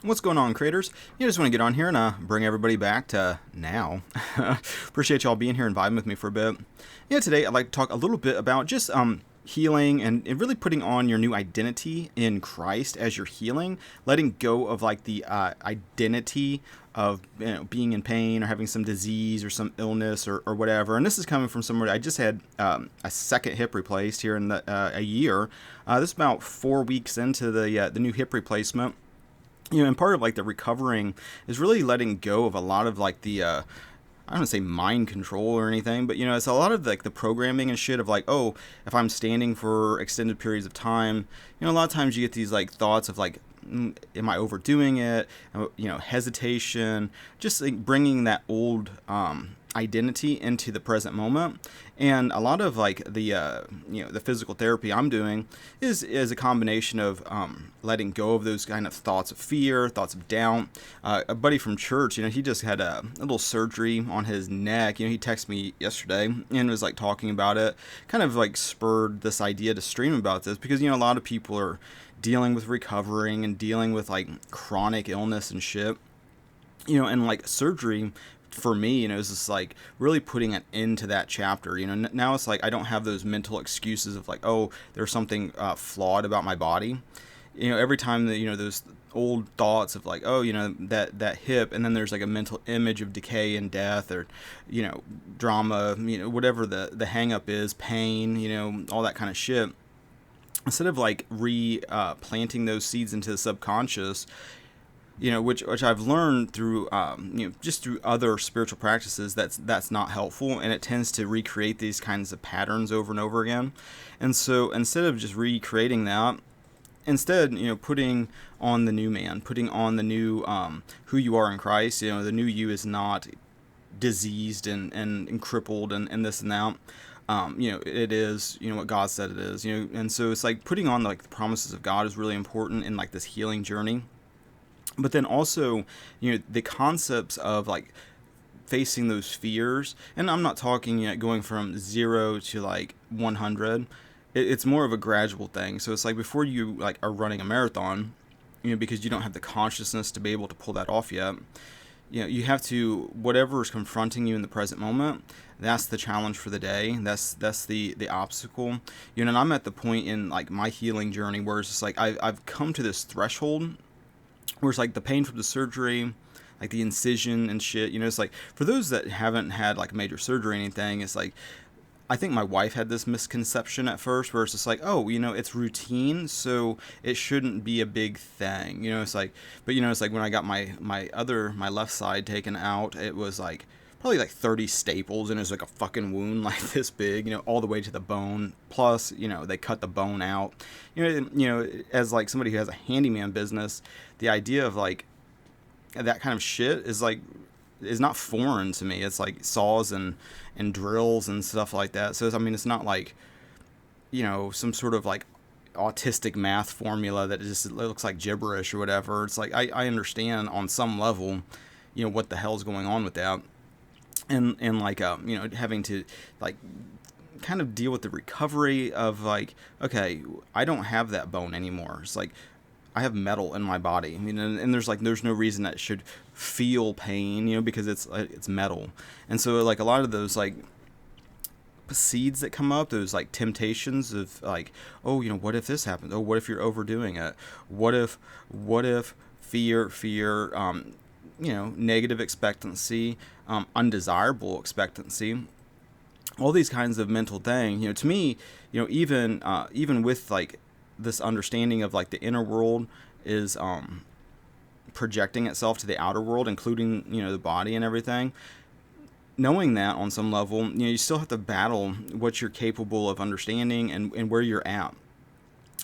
What's going on, creators? I just want to get on here and bring everybody back to now. Appreciate y'all being here and vibing with me for a bit. Today I'd like to talk a little bit about just healing and really putting on your new identity in Christ as you're healing, letting go of like the identity of being in pain or having some disease or some illness or whatever. And this is coming from somewhere. I just had a second hip replaced here in a year. This is about 4 weeks into the new hip replacement. And part of like the recovering is really letting go of a lot of like the I don't want to say mind control or anything, but it's a lot of like the programming and shit of like, oh, if I'm standing for extended periods of time, a lot of times you get these like thoughts of like, am I overdoing it? Hesitation, just like bringing that old identity into the present moment. And a lot of like the physical therapy I'm doing is a combination of letting go of those kind of thoughts of fear, thoughts of doubt. A buddy from church, he just had a little surgery on his neck. He texted me yesterday and was like talking about it, kind of like spurred this idea to stream about this because a lot of people are dealing with recovering and dealing with like chronic illness and shit. And like surgery for me, is just like really putting an end to that chapter. Now it's like I don't have those mental excuses of like, oh, there's something flawed about my body. Every time that those old thoughts of like, oh, that hip, and then there's like a mental image of decay and death, or drama, whatever the hang up is, pain, all that kind of shit. Instead of like planting those seeds into the subconscious, which I've learned through, just through other spiritual practices, that's not helpful, and it tends to recreate these kinds of patterns over and over again. And so instead of just recreating that, instead, putting on the new man, putting on the new who you are in Christ. The new you is not diseased and crippled and this and that. It is, what God said it is, and so it's like putting on like the promises of God is really important in like this healing journey. But then also, the concepts of like facing those fears, and I'm not talking going from 0 to like 100. It's more of a gradual thing. So it's like before you like are running a marathon, because you don't have the consciousness to be able to pull that off yet. You have to, whatever is confronting you in the present moment, that's the challenge for the day. That's the obstacle. And I'm at the point in like my healing journey where it's just like I've come to this threshold where it's like the pain from the surgery, like the incision and shit, it's like, for those that haven't had like major surgery or anything, it's like, I think my wife had this misconception at first where it's just like, oh, it's routine, so it shouldn't be a big thing. It's like, but it's like when I got my left side taken out, it was like probably like 30 staples, and it was like a fucking wound like this big, all the way to the bone. Plus, they cut the bone out. As like somebody who has a handyman business, the idea of like that kind of shit is not foreign to me. It's like saws and drills and stuff like that. So it's not like some sort of like autistic math formula that just looks like gibberish or whatever. It's like I understand on some level what the hell's going on with that. And like having to like kind of deal with the recovery of like, okay, I don't have that bone anymore. It's like I have metal in my body. And there's no reason that it should feel pain, because it's metal. And so like a lot of those like seeds that come up, those like temptations of like, oh, what if this happens? Oh, what if you're overdoing it? What if fear, negative expectancy, undesirable expectancy, all these kinds of mental things, to me, even with like this understanding of like the inner world is projecting itself to the outer world, including the body and everything. Knowing that on some level, you still have to battle what you're capable of understanding and where you're at.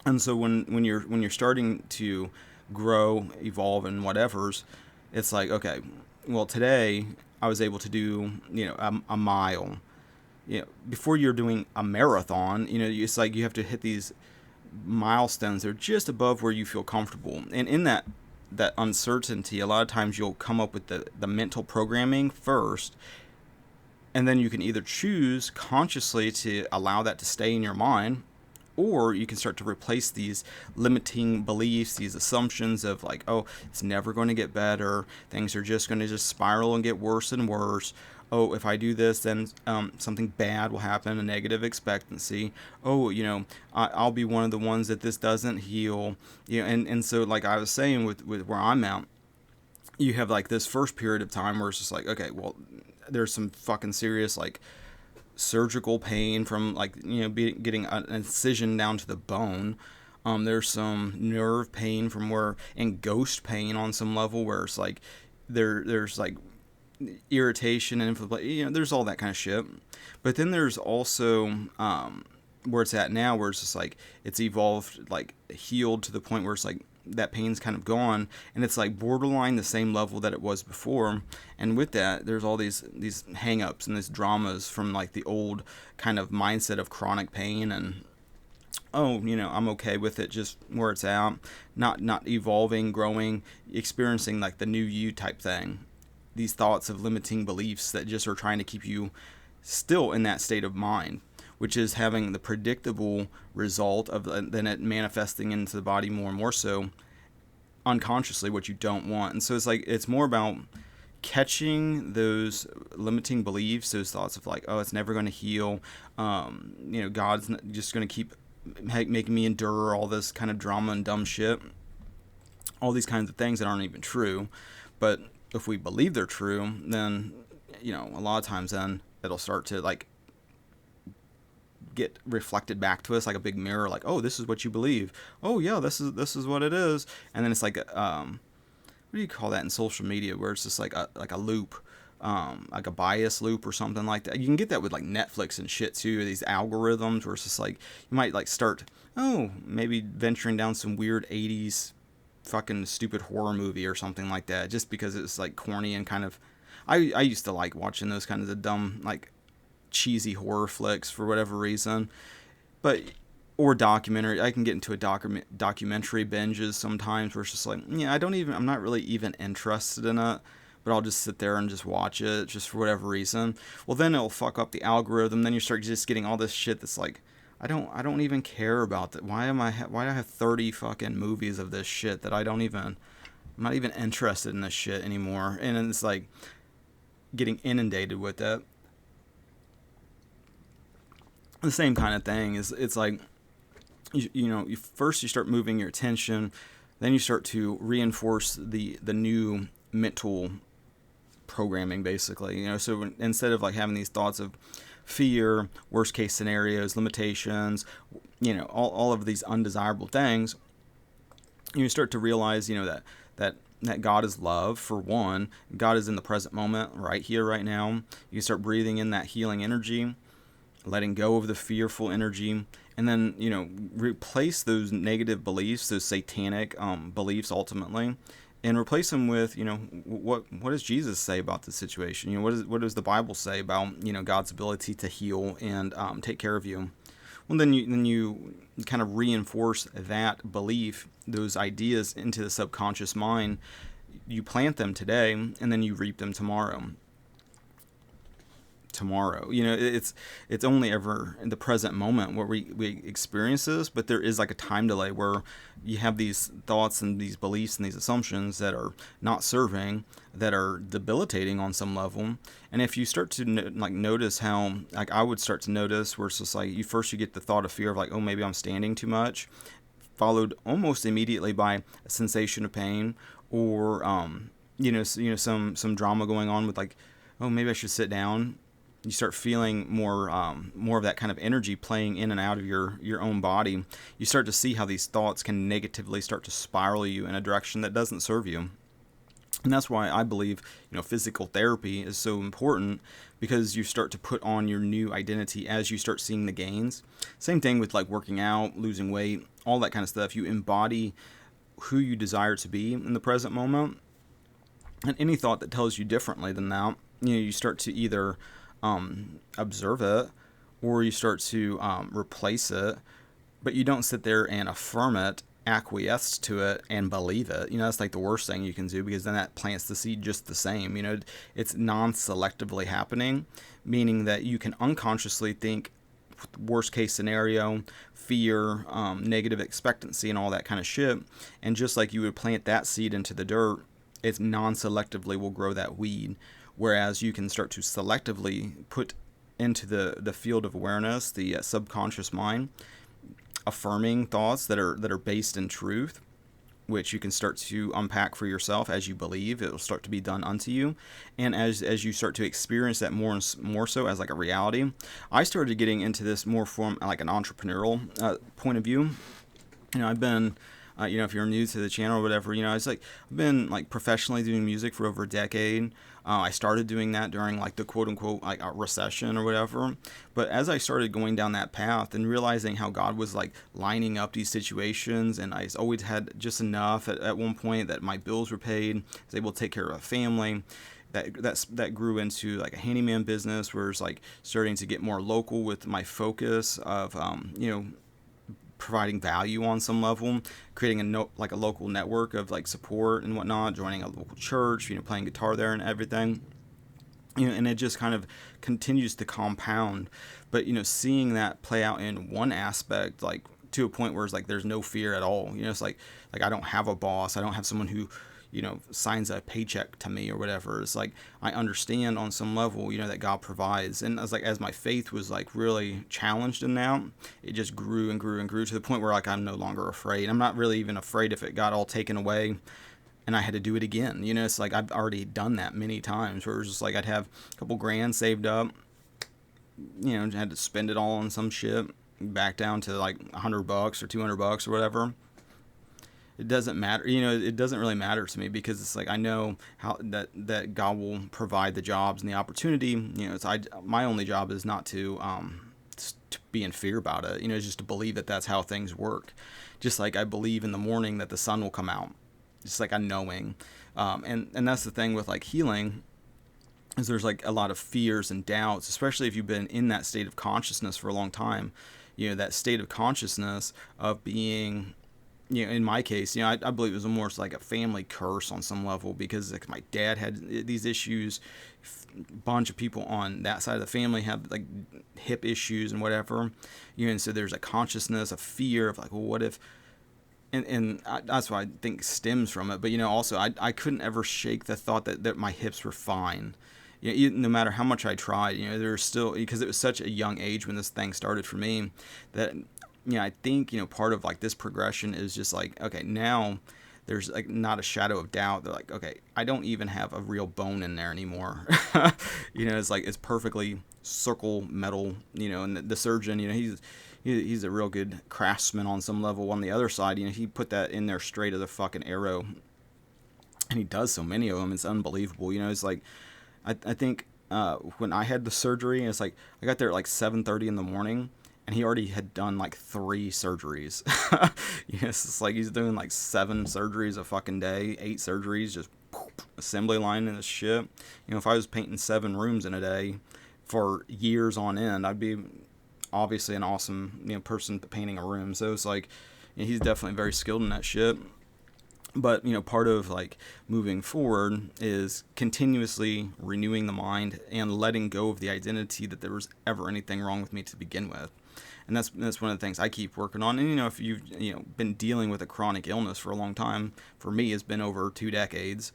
And so when you're starting to grow, evolve, and whatever's, it's like, okay, well, today I was able to do a mile. Before you're doing a marathon, it's like you have to hit these milestones. They're just above where you feel comfortable, and in that uncertainty, a lot of times you'll come up with the mental programming first, and then you can either choose consciously to allow that to stay in your mind, Or you can start to replace these limiting beliefs, these assumptions of like, oh, it's never going to get better. Things are just going to just spiral and get worse and worse. Oh, if I do this, then something bad will happen, a negative expectancy. Oh, I'll be one of the ones that this doesn't heal. And so like I was saying with where I'm at, you have like this first period of time where it's just like, okay, well, there's some fucking serious like surgical pain from like getting an incision down to the bone. There's some nerve pain from where, and ghost pain on some level where it's like there's like irritation and inflammation. There's all that kind of shit. But then there's also where it's at now, where it's just like it's evolved, like healed to the point where it's like that pain's kind of gone, and it's like borderline the same level that it was before. And with that, there's all these hang-ups and these dramas from like the old kind of mindset of chronic pain, and I'm okay with it just where it's at, not evolving, growing, experiencing like the new you type thing. These thoughts of limiting beliefs that just are trying to keep you still in that state of mind, which is having the predictable result of then it manifesting into the body more and more so unconsciously, what you don't want. And so it's more about catching those limiting beliefs, those thoughts of like, oh, it's never going to heal. God's just going to keep making me endure all this kind of drama and dumb shit. All these kinds of things that aren't even true. But if we believe they're true, then, a lot of times then it'll start to like get reflected back to us like a big mirror, like, oh, this is what you believe. Oh yeah, this is what it is. And then it's like what do you call that in social media, where it's just like a loop, like a bias loop or something like that. You can get that with like Netflix and shit too, these algorithms where it's just like you might like start maybe venturing down some weird 80s fucking stupid horror movie or something like that, just because it's like corny and kind of I used to like watching those kinds of dumb like cheesy horror flicks for whatever reason. But or documentary, I can get into a documentary binges sometimes where it's just like, I'm not really even interested in it, but I'll just sit there and just watch it just for whatever reason. Well, then it'll fuck up the algorithm. Then you start just getting all this shit that's like, I don't even care about that. Why do I have 30 fucking movies of this shit that I'm not even interested in this shit anymore? And it's like getting inundated with it. The same kind of thing is, it's like, you first you start moving your attention, then you start to reinforce the new mental programming, basically. So instead of like having these thoughts of fear, worst case scenarios, limitations, all of these undesirable things, you start to realize, that God is love, for one. God is in the present moment, right here, right now. You start breathing in that healing energy, letting go of the fearful energy, and then, replace those negative beliefs, those satanic beliefs ultimately, and replace them with, what does Jesus say about the situation? What does the Bible say about, God's ability to heal and take care of you? Well, then you kind of reinforce that belief, those ideas into the subconscious mind. You plant them today, and then you reap them tomorrow. It's only ever in the present moment where we experience this, but there is like a time delay where you have these thoughts and these beliefs and these assumptions that are not serving, that are debilitating on some level. And if you start to notice how, like I would start to notice, where it's just like you get the thought of fear of like, oh, maybe I'm standing too much, followed almost immediately by a sensation of pain, or some drama going on with like, oh, maybe I should sit down. You start feeling more of that kind of energy playing in and out of your own body. You start to see how these thoughts can negatively start to spiral you in a direction that doesn't serve you. And that's why I believe, physical therapy is so important, because you start to put on your new identity as you start seeing the gains. Same thing with like working out, losing weight, all that kind of stuff. You embody who you desire to be in the present moment. And any thought that tells you differently than that, you start to either observe it, or you start to replace it, but you don't sit there and affirm it, acquiesce to it, and believe it. That's like the worst thing you can do, because then that plants the seed just the same. It's non-selectively happening, meaning that you can unconsciously think worst case scenario, fear, negative expectancy, and all that kind of shit. And just like you would plant that seed into the dirt, it non-selectively will grow that weed. Whereas you can start to selectively put into the field of awareness, the subconscious mind, affirming thoughts that are based in truth, which you can start to unpack for yourself as you believe. It will start to be done unto you. And as you start to experience that more and more so as like a reality, I started getting into this more from like an entrepreneurial point of view. I've been, if you're new to the channel or whatever, it's like I've been like professionally doing music for over a decade. I started doing that during like the quote unquote like a recession or whatever. But as I started going down that path and realizing how God was like lining up these situations, and I always had just enough at one point that my bills were paid, I was able to take care of a family. That grew into like a handyman business, where it's like starting to get more local with my focus of providing value on some level, creating a local network of like support and whatnot, joining a local church, playing guitar there and everything. And it just kind of continues to compound. But seeing that play out in one aspect, like to a point where it's like there's no fear at all. It's like I don't have a boss, I don't have someone who signs a paycheck to me or whatever. It's like I understand on some level, that God provides. And as my faith was like really challenged in that, it just grew and grew and grew to the point where like I'm no longer afraid. I'm not really even afraid if it got all taken away and I had to do it again. It's like I've already done that many times, where it was just like I'd have a couple grand saved up, had to spend it all on some shit, back down to like $100 or $200 or whatever. It doesn't matter, it doesn't really matter to me, because it's like I know how that God will provide the jobs and the opportunity. My only job is not to be in fear about it. It's just to believe that that's how things work. Just like I believe in the morning that the sun will come out. Just like a knowing, and that's the thing with like healing, is there's like a lot of fears and doubts, especially if you've been in that state of consciousness for a long time. That state of consciousness of being, in my case, I believe it was more like a family curse on some level, because like my dad had these issues, a bunch of people on that side of the family have like hip issues and whatever, and so there's a consciousness of fear of like, well, what if, and that's what I think stems from it. But also I couldn't ever shake the thought that my hips were fine. No matter how much I tried, there's still, because it was such a young age when this thing started for me, that I think part of like this progression is just like, okay, now there's like not a shadow of doubt. They're like, okay, I don't even have a real bone in there anymore. It's like it's perfectly circle metal. And the surgeon, he's a real good craftsman on some level. On the other side, he put that in there straight as a fucking arrow, and he does so many of them. It's unbelievable. It's like I think when I had the surgery, it's like I got there at like 7:30 in the morning, and he already had done like 3 surgeries. It's like he's doing like 7 surgeries a fucking day, 8 surgeries, just assembly line and this shit. If I was painting 7 rooms in a day for years on end, I'd be obviously an awesome person painting a room. So it's like he's definitely very skilled in that shit. But part of like moving forward is continuously renewing the mind and letting go of the identity that there was ever anything wrong with me to begin with. And that's one of the things I keep working on. And if you've been dealing with a chronic illness for a long time, for me it's been over 2 decades.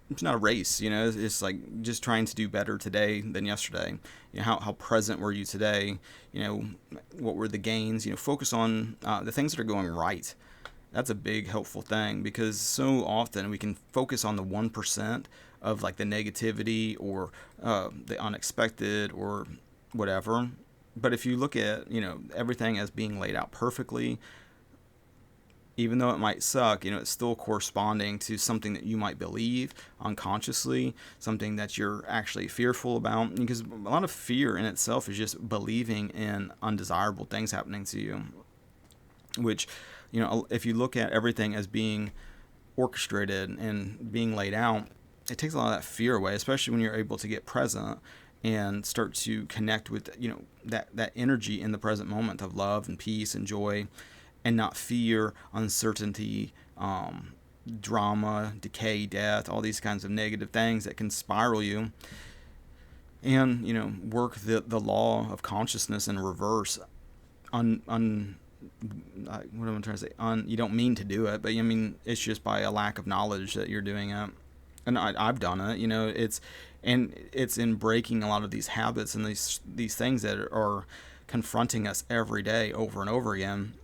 It's not a race, it's like just trying to do better today than yesterday. How present were you today? What were the gains? Focus on the things that are going right. That's a big helpful thing, because so often we can focus on the 1% of like the negativity or the unexpected or whatever. But if you look at everything as being laid out perfectly, even though it might suck, it's still corresponding to something that you might believe unconsciously, something that you're actually fearful about. Because a lot of fear in itself is just believing in undesirable things happening to you, which, if you look at everything as being orchestrated and being laid out, it takes a lot of that fear away, especially when you're able to get present and start to connect with, that energy in the present moment of love and peace and joy, and not fear, uncertainty, drama, decay, death, all these kinds of negative things that can spiral you. and work the law of consciousness in reverse. What am I trying to say? You don't mean to do it, but I mean it's just by a lack of knowledge that you're doing it. And I've done it. It's in breaking a lot of these habits and these things that are confronting us every day over and over again,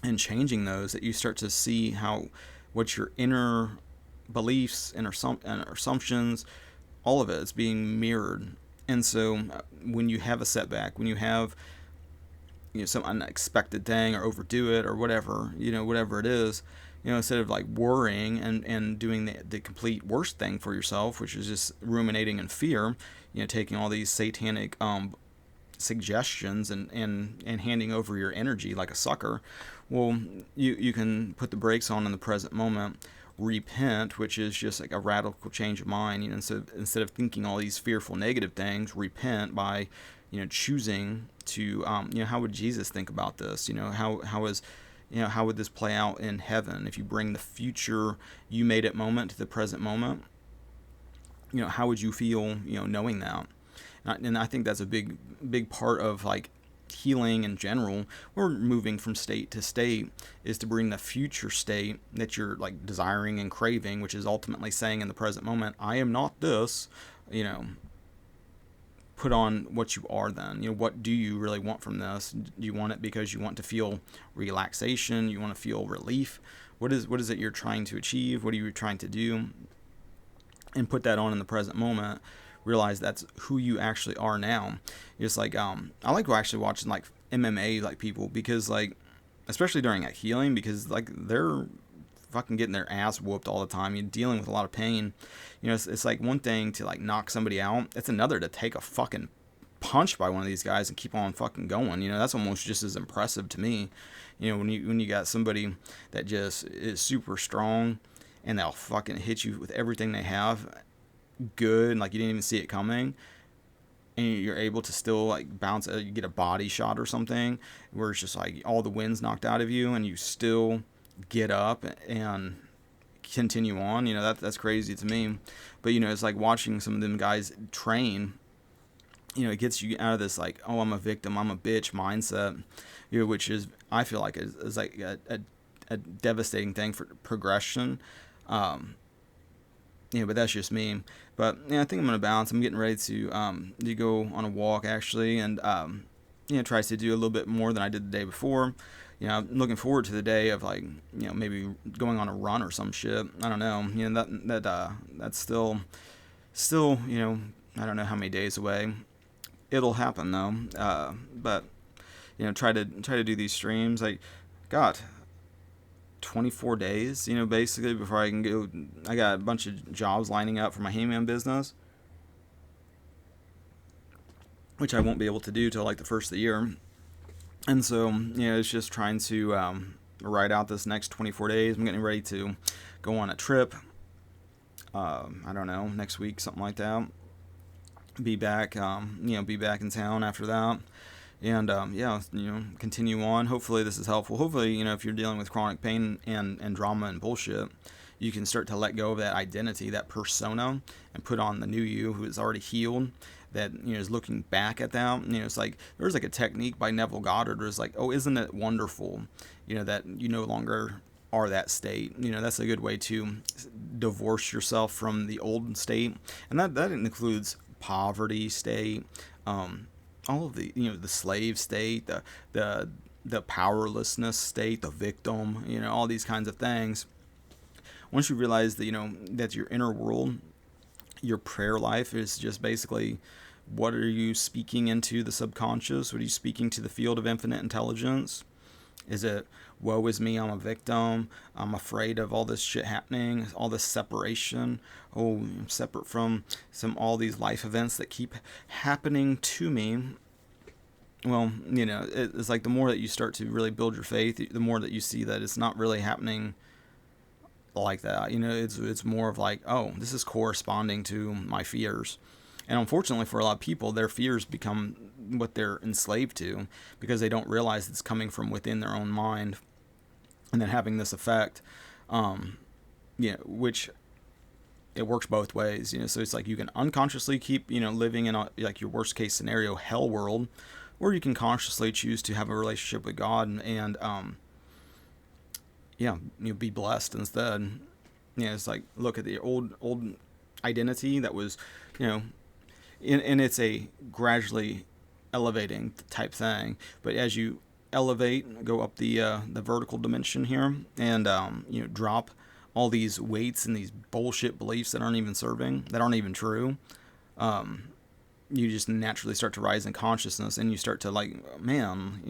and changing those, that you start to see what your inner beliefs and assumptions, all of it is being mirrored. And so when you have a setback, when you have some unexpected thing, or overdo it, or whatever it is, instead of like worrying and doing the complete worst thing for yourself, which is just ruminating in fear, taking all these satanic suggestions and handing over your energy like a sucker. Well, you can put the brakes on in the present moment, repent, which is just like a radical change of mind. So instead of thinking all these fearful negative things, repent by choosing to how would Jesus think about this? How would this play out in heaven if you bring the future you made it moment to the present moment? How would you feel knowing that? And I think that's a big part of like healing in general. We're moving from state to state, is to bring the future state that you're like desiring and craving, which is ultimately saying in the present moment, I am not this, put on what you are then. What do you really want from this? Do you want it because you want to feel relaxation? You want to feel relief? What is it you're trying to achieve? What are you trying to do? And put that on in the present moment. Realize that's who you actually are now. It's like I like actually watching like MMA like people, because like especially during like healing, because like they're fucking getting their ass whooped all the time. You're dealing with a lot of pain. It's like one thing to like knock somebody out. It's another to take a fucking punch by one of these guys and keep on fucking going. That's almost just as impressive to me. When you got somebody that just is super strong and they'll fucking hit you with everything they have, good, like you didn't even see it coming, and you're able to still like bounce, you get a body shot or something where it's just like all the wind's knocked out of you and you still get up and continue on. That's crazy to me. But it's like watching some of them guys train, it gets you out of this like, oh, I'm a victim, I'm a bitch mindset, which is, I feel like is like a devastating thing for progression. But that's just me. But I think I'm gonna balance. I'm getting ready to go on a walk actually, and try to do a little bit more than I did the day before. I'm looking forward to the day of like maybe going on a run or some shit. I don't know. That's still I don't know how many days away. It'll happen though. But try to do these streams. Like, God, 24 days, basically, before I can go. I got a bunch of jobs lining up for my handyman business, which I won't be able to do till like the first of the year. And so, it's just trying to ride out this next 24 days. I'm getting ready to go on a trip. I don't know, next week, something like that. Be back, be back in town after that. And continue on. Hopefully this is helpful. Hopefully, if you're dealing with chronic pain and drama and bullshit, you can start to let go of that identity, that persona, and put on the new you who is already healed, that is looking back at that. It's like there's like a technique by Neville Goddard. It's like, oh, isn't it wonderful, that you no longer are that state. That's a good way to divorce yourself from the old state, and that includes poverty state, all of the the slave state, the powerlessness state, the victim, all these kinds of things. Once you realize that that's your inner world, your prayer life is just basically, what are you speaking into the subconscious? What are you speaking to the field of infinite intelligence? Is it, woe is me, I'm a victim, I'm afraid of all this shit happening, all this separation, oh, I'm separate from all these life events that keep happening to me? Well, it's like the more that you start to really build your faith, the more that you see that it's not really happening like that. It's more of like, oh, this is corresponding to my fears. And unfortunately for a lot of people, their fears become what they're enslaved to, because they don't realize it's coming from within their own mind, and then having this effect, which it works both ways, so it's like you can unconsciously keep, living in like your worst case scenario hell world, or you can consciously choose to have a relationship with God and be blessed instead. It's like, look at the old identity that was, and it's a gradually elevating type thing, but as you elevate, go up the vertical dimension here, and drop all these weights and these bullshit beliefs that aren't even serving, that aren't even true, you just naturally start to rise in consciousness, and you start to like, man,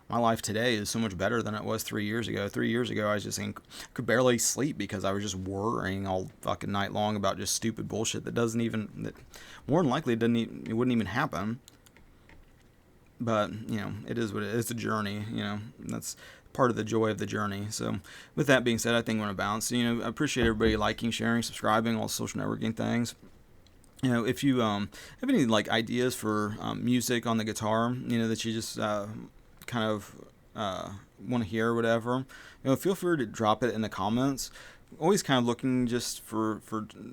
my life today is so much better than it was 3 years ago. 3 years ago, I was just could barely sleep because I was just worrying all fucking night long about just stupid bullshit that more than likely it wouldn't even happen. But it is what it is. It's a journey. That's part of the joy of the journey. So, with that being said, I think we're gonna bounce. I appreciate everybody liking, sharing, subscribing, all social networking things. If you have any like ideas for music on the guitar, that you just kind of want to hear or whatever, feel free to drop it in the comments. Always kind of looking just for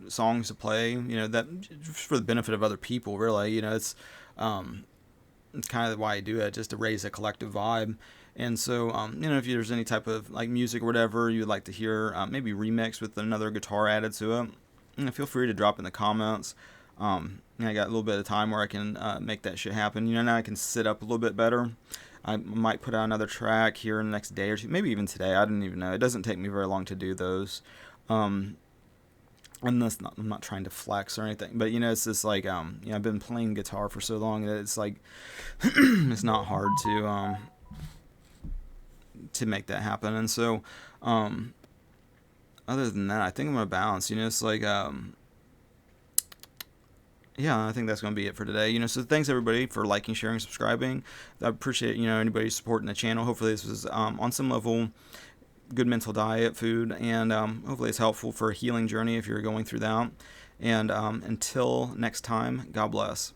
songs to play, that just for the benefit of other people, really. It's kind of why I do it, just to raise a collective vibe. And so, if there's any type of like music or whatever you would like to hear, maybe remix with another guitar added to it, feel free to drop in the comments. I got a little bit of time where I can make that shit happen. Now I can sit up a little bit better. I might put out another track here in the next day or two, maybe even today. I don't even know. It doesn't take me very long to do those. And I'm not trying to flex or anything, but it's just like I've been playing guitar for so long that it's like it's not hard to make that happen. And so other than that, I think I'm gonna bounce. It's like I think that's going to be it for today. So thanks everybody for liking, sharing, subscribing. I appreciate, anybody supporting the channel. Hopefully this was on some level good mental diet, food, and hopefully it's helpful for a healing journey if you're going through that. And until next time, God bless.